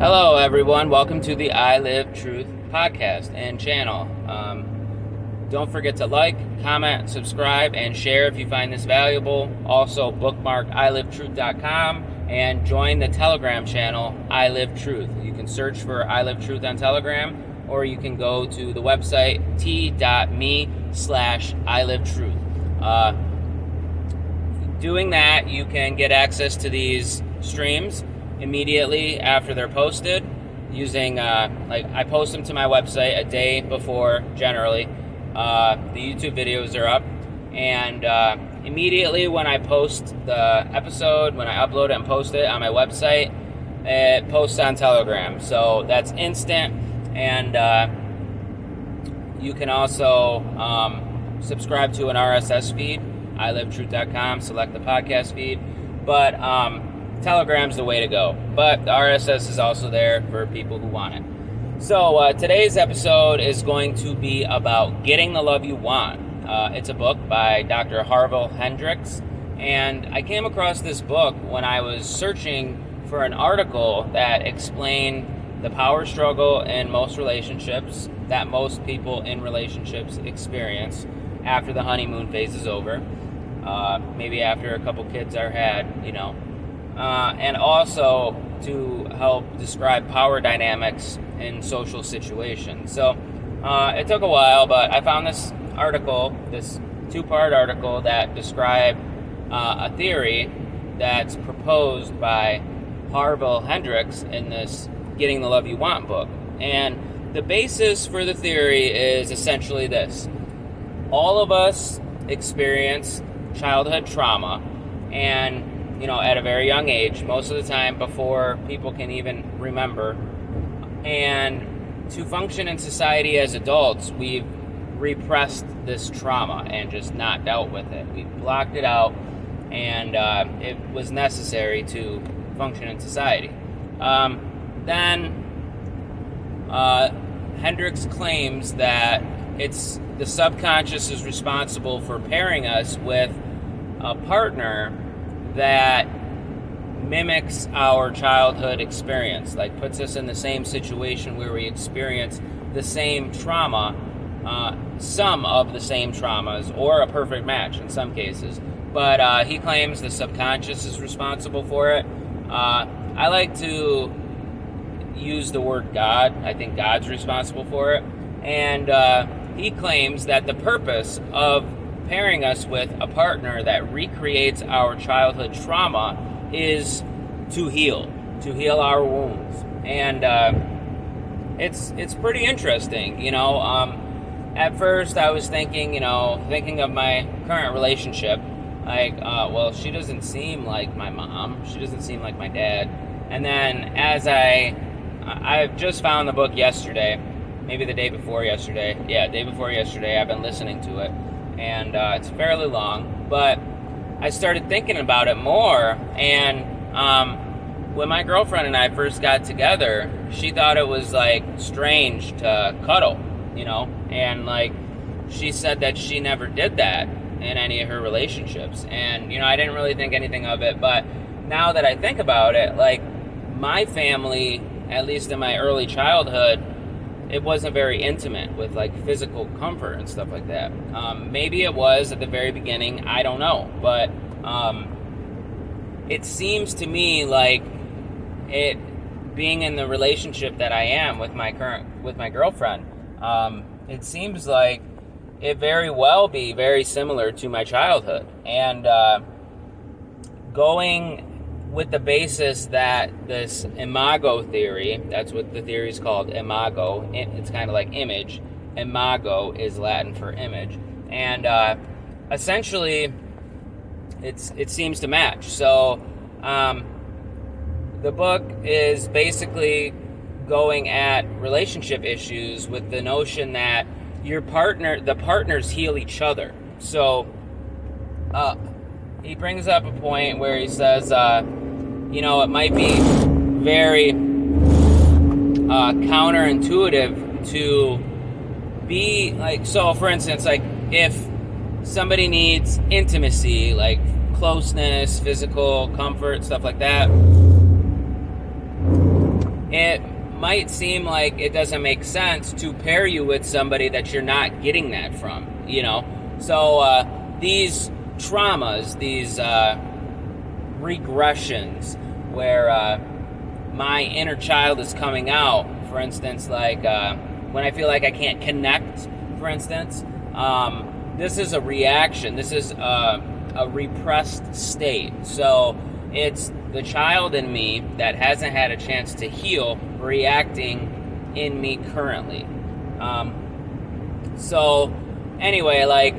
Hello, everyone. Welcome to the I Live Truth podcast and channel. Don't forget to like, comment, subscribe, and share if you find this valuable. Also, bookmark ilivetruth.com and join the Telegram channel, I Live Truth. You can search for I Live Truth on Telegram, or you can go to the website t.me/ilivetruth. Doing that, you can get access to these streams immediately after they're posted using I post them to my website a day before. Generally the YouTube videos are up, and immediately when I post the episode, when I upload it and post it on my website, it posts on Telegram, so that's instant. And you can also subscribe to an RSS feed, ilivetruth.com, select the podcast feed, but Telegram's the way to go, but the RSS is also there for people who want it. So today's episode is going to be about Getting the Love You Want. It's a book by Dr. Harville Hendrix, and I came across this book when I was searching for an article that explained the power struggle in most relationships that most people in relationships experience after the honeymoon phase is over, maybe after a couple kids are had, and also to help describe power dynamics in social situations. So it took a while, but I found this article, this two-part article that described a theory that's proposed by Harville Hendrix in this Getting the Love You Want book. And the basis for the theory is essentially this: all of us experience childhood trauma, and at a very young age, most of the time before people can even remember. And to function in society as adults, we've repressed this trauma and just not dealt with it. We've blocked it out, and it was necessary to function in society. Then Hendrix claims that it's the subconscious is responsible for pairing us with a partner that mimics our childhood experience, like puts us in the same situation where we experience the same trauma, some of the same traumas, or a perfect match in some cases. But he claims the subconscious is responsible for it. I like to use the word God. I think God's responsible for it. And he claims that the purpose of pairing us with a partner that recreates our childhood trauma is to heal our wounds. And it's pretty interesting. At first I was thinking of my current relationship, like, well, she doesn't seem like my mom, she doesn't seem like my dad. And then as I just found the book yesterday, maybe the day before yesterday. I've been listening to it, and it's fairly long, but I started thinking about it more. And when my girlfriend and I first got together, she thought it was like strange to cuddle, and like she said that she never did that in any of her relationships. And I didn't really think anything of it, but now that I think about it, like, my family, at least in my early childhood, it wasn't very intimate with like physical comfort and stuff like that. Maybe it was at the very beginning, I don't know, but it seems to me like it being in the relationship that I am with my girlfriend, it seems like it very well be very similar to my childhood. And going with the basis that this Imago Theory, that's what the theory is called, Imago, it's kind of like image. Imago is Latin for image. And essentially, it seems to match. So the book is basically going at relationship issues with the notion that the partners heal each other. So he brings up a point where he says, it might be very counterintuitive to be like, so for instance, like if somebody needs intimacy, like closeness, physical comfort, stuff like that, it might seem like it doesn't make sense to pair you with somebody that you're not getting that from, you know? So these traumas, these regressions where my inner child is coming out, for instance, like when I feel like I can't connect, for instance, this is a reaction. This is a repressed state. So it's the child in me that hasn't had a chance to heal reacting in me currently. So anyway, like,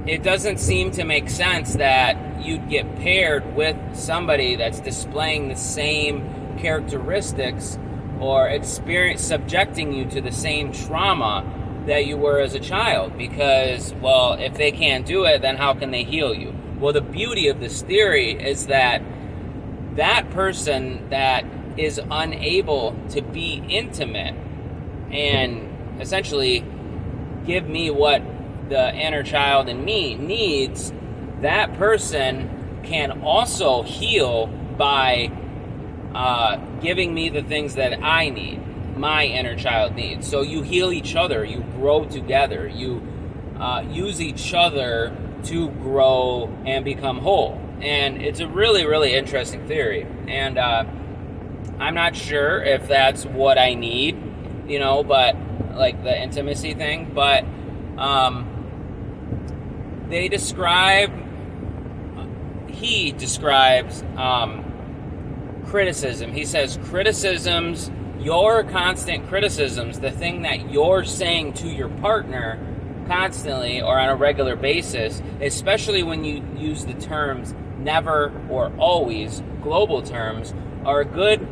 it doesn't seem to make sense that you'd get paired with somebody that's displaying the same characteristics or subjecting you to the same trauma that you were as a child, because, well, if they can't do it, then how can they heal you? Well, the beauty of this theory is that that person that is unable to be intimate and essentially give me what the inner child in me needs, that person can also heal by giving me the things that I need, my inner child needs. So you heal each other, you grow together, you use each other to grow and become whole. And it's a really, really interesting theory. And I'm not sure if that's what I need, you know, but like the intimacy thing, but he describes criticism. He says criticisms, your constant criticisms, the thing that you're saying to your partner constantly or on a regular basis, especially when you use the terms never or always, global terms, are a good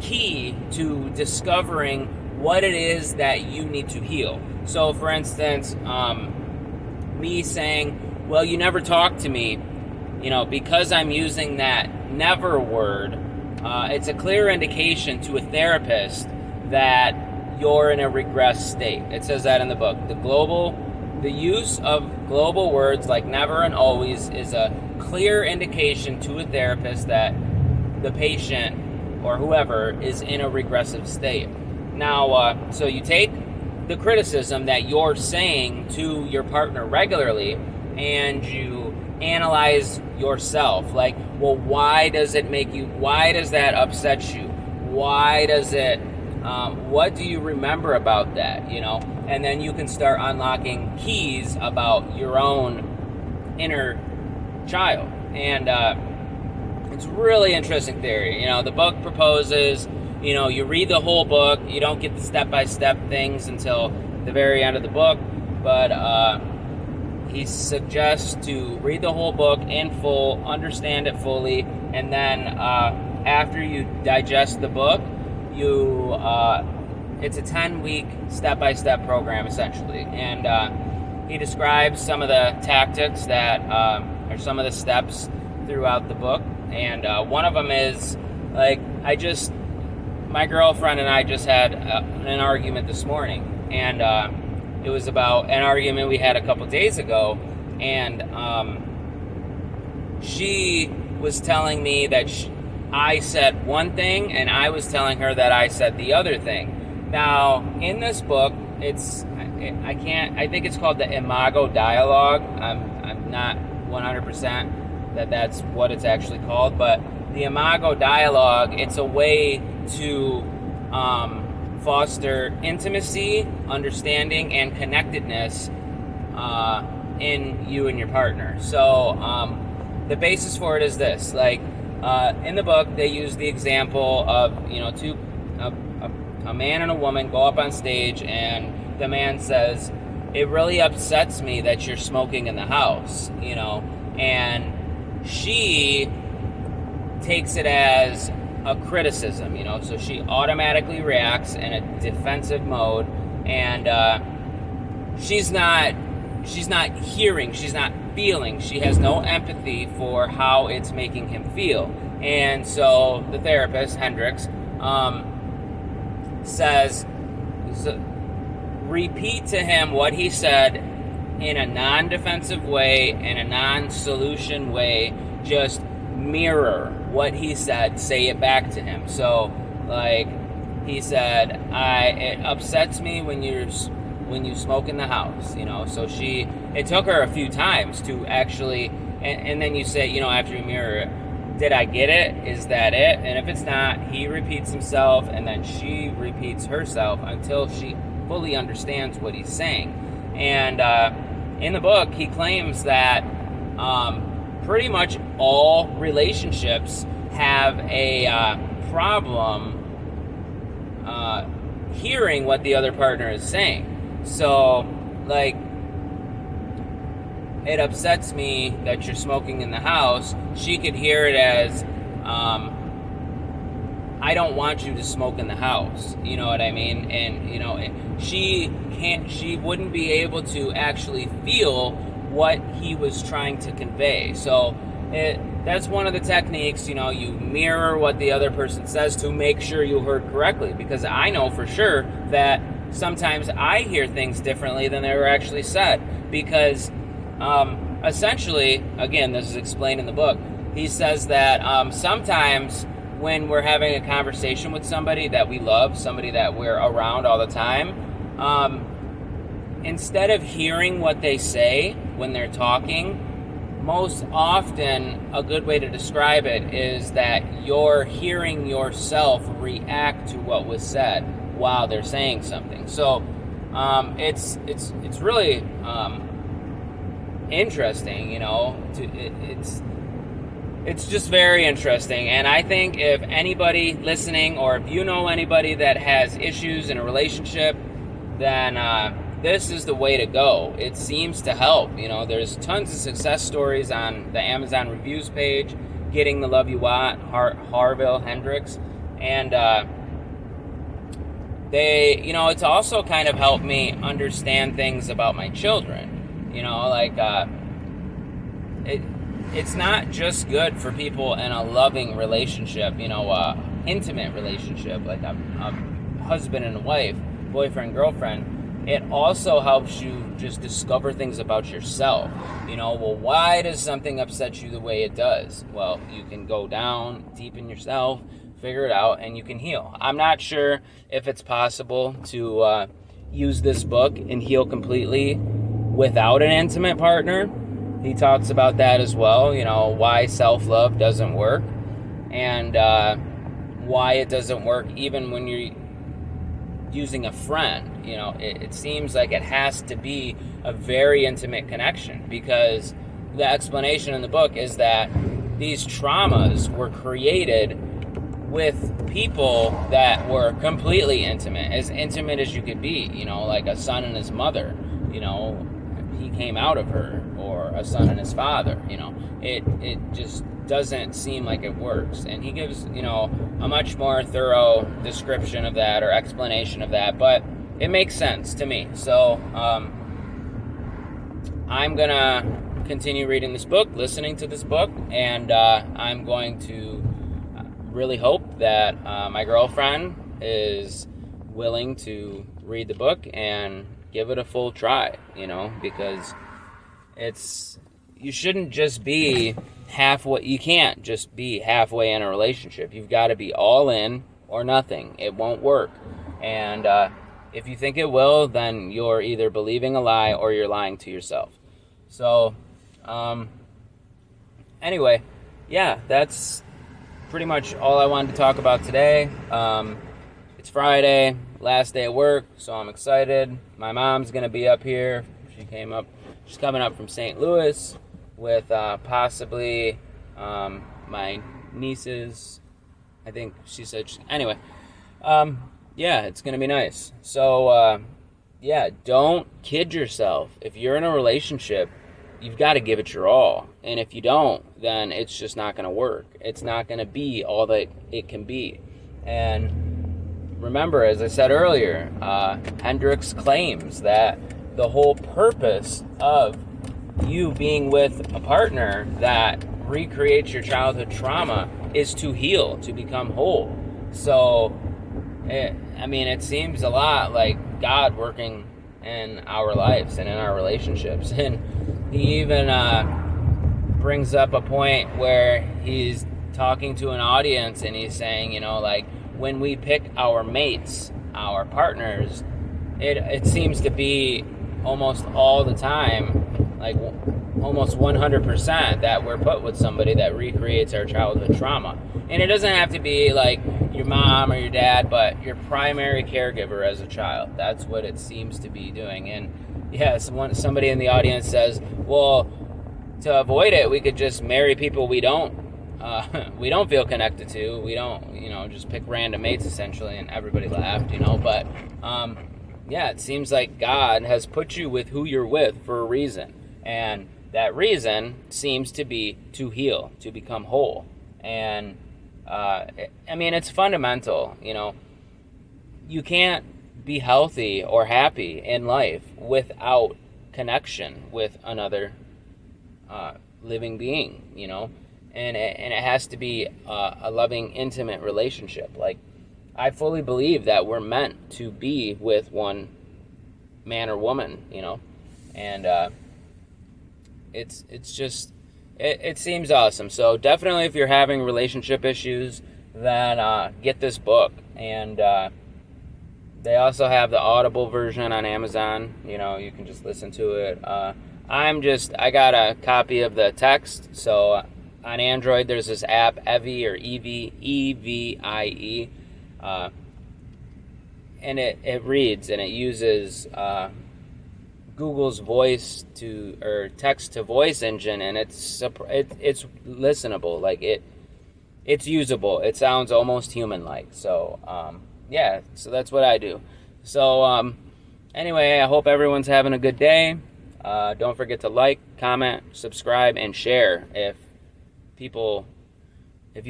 key to discovering what it is that you need to heal. So for instance, me saying, well, you never talk to me, you know, because I'm using that never word, it's a clear indication to a therapist that you're in a regressed state. It says that in the book. The use of global words like never and always is a clear indication to a therapist that the patient or whoever is in a regressive state. Now, so you take the criticism that you're saying to your partner regularly and you analyze yourself. Like, well, why does that upset you? Why does it, what do you remember about that, you know? And then you can start unlocking keys about your own inner child. And it's a really interesting theory. You know, the book proposes, you know, you read the whole book, you don't get the step-by-step things until the very end of the book, but he suggests to read the whole book in full, understand it fully, and then after you digest the book, it's a 10-week step-by-step program, essentially. And he describes some of the tactics that are some of the steps throughout the book. And one of them is, like, my girlfriend and I just had an argument this morning. And it was about an argument we had a couple days ago. And she was telling me that I said one thing, and I was telling her that I said the other thing. Now, in this book, I think it's called the Imago dialogue. I'm not 100% that's what it's actually called, but the Imago dialogue, it's a way to foster intimacy, understanding, and connectedness in you and your partner. So the basis for it is this. Like, in the book, they use the example of, you know, a man and a woman go up on stage, and the man says, "It really upsets me that you're smoking in the house," you know, and she takes it as a criticism, you know, so she automatically reacts in a defensive mode, and she's not hearing, she's not feeling, she has no empathy for how it's making him feel. And so the therapist, Hendricks, says, repeat to him what he said in a non-defensive way, in a non-solution way. Just mirror what he said, say it back to him. So, Like, he said, it upsets me when you smoke in the house, So it took her a few times to actually, and then you say, after you mirror it, did I get it? Is that it? And if it's not, he repeats himself, and then she repeats herself until she fully understands what he's saying. And in the book, he claims that pretty much all relationships have a problem hearing what the other partner is saying. So, like, it upsets me that you're smoking in the house. She could hear it as, I don't want you to smoke in the house. You know what I mean? And, she wouldn't be able to actually feel what he was trying to convey. So that's one of the techniques, you mirror what the other person says to make sure you heard correctly. Because I know for sure that sometimes I hear things differently than they were actually said. Because essentially, again, this is explained in the book, he says that sometimes when we're having a conversation with somebody that we love, somebody that we're around all the time, instead of hearing what they say when they're talking, most often a good way to describe it is that you're hearing yourself react to what was said while they're saying something. So it's really interesting, it's just very interesting. And I think if anybody listening, or if you know anybody that has issues in a relationship, then this is the way to go. It seems to help. There's tons of success stories on the Amazon reviews page, Getting the Love You Want, Harville Hendricks. And it's also kind of helped me understand things about my children. It's not just good for people in a loving relationship, intimate relationship, like a husband and wife, boyfriend, girlfriend. It also helps you just discover things about yourself. Why does something upset you the way it does? Well, you can go down deep in yourself, figure it out, and you can heal. I'm not sure if it's possible to use this book and heal completely without an intimate partner. He talks about that as well, why self-love doesn't work, and why it doesn't work even when you're using a friend. It seems like it has to be a very intimate connection, because the explanation in the book is that these traumas were created with people that were completely intimate as you could be, like a son and his mother, he came out of her, or a son and his father. It just doesn't seem like it works. And he gives, a much more thorough description of that, or explanation of that, but it makes sense to me. So I'm gonna continue reading this book, listening to this book, and I'm going to really hope that my girlfriend is willing to read the book and give it a full try, because you shouldn't just be halfway. You can't just be halfway in a relationship. You've got to be all in or nothing. It won't work. And if you think it will, then you're either believing a lie or you're lying to yourself. So, anyway, yeah, that's pretty much all I wanted to talk about today. It's Friday, last day of work, so I'm excited. My mom's going to be up here. She's coming up from St. Louis with possibly my nieces. I think she said, anyway, yeah, it's going to be nice. So, yeah, don't kid yourself. If you're in a relationship, you've got to give it your all. And if you don't, then it's just not going to work. It's not going to be all that it can be. And remember, as I said earlier, Hendricks claims that the whole purpose of you being with a partner that recreates your childhood trauma is to heal, to become whole. So, it seems a lot like God working in our lives and in our relationships. And he even brings up a point where he's talking to an audience and he's saying, when we pick our mates, our partners, it seems to be almost all the time, like almost 100%, that we're put with somebody that recreates our childhood trauma. And it doesn't have to be like your mom or your dad, but your primary caregiver as a child. That's what it seems to be doing. And yes, somebody in the audience says, well, to avoid it, we could just marry people we don't feel connected to. We don't, just pick random mates essentially, and everybody laughed, But yeah, it seems like God has put you with who you're with for a reason, and that reason seems to be to heal, to become whole. And it's fundamental. You can't be healthy or happy in life without connection with another living being, and it has to be a loving, intimate relationship. Like, I fully believe that we're meant to be with one man or woman, and it's just, it seems awesome. So definitely, if you're having relationship issues, then get this book. And they also have the Audible version on Amazon. You can just listen to it. I got a copy of the text. So on Android, there's this app, Evie, or Evie, and it reads, and it uses Google's voice or text to voice engine, and it's listenable. Like, it's usable. It sounds almost human-like. So so that's what I do. So anyway, I hope everyone's having a good day. Don't forget to like, comment, subscribe, and share if you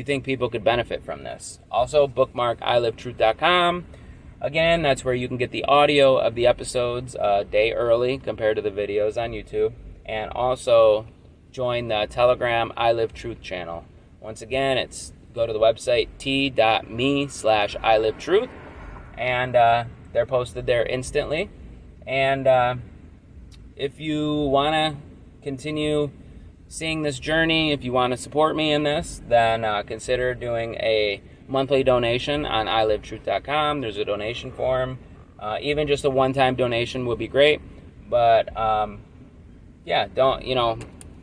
think people could benefit from this. Also, bookmark ilivetruth.com. Again, that's where you can get the audio of the episodes a day early compared to the videos on YouTube. And also join the Telegram I Live Truth channel. Once again, go to the website t.me/ilivetruth, and they're posted there instantly. And if you want to continue seeing this journey, if you want to support me in this, then consider doing a monthly donation on ilivetruth.com. There's a donation form. Even just a one-time donation would be great. But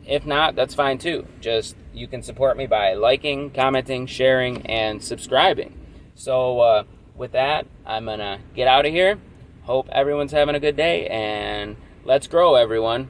if not, that's fine too. Just, you can support me by liking, commenting, sharing, and subscribing. So with that, I'm going to get out of here. Hope everyone's having a good day, and let's grow, everyone.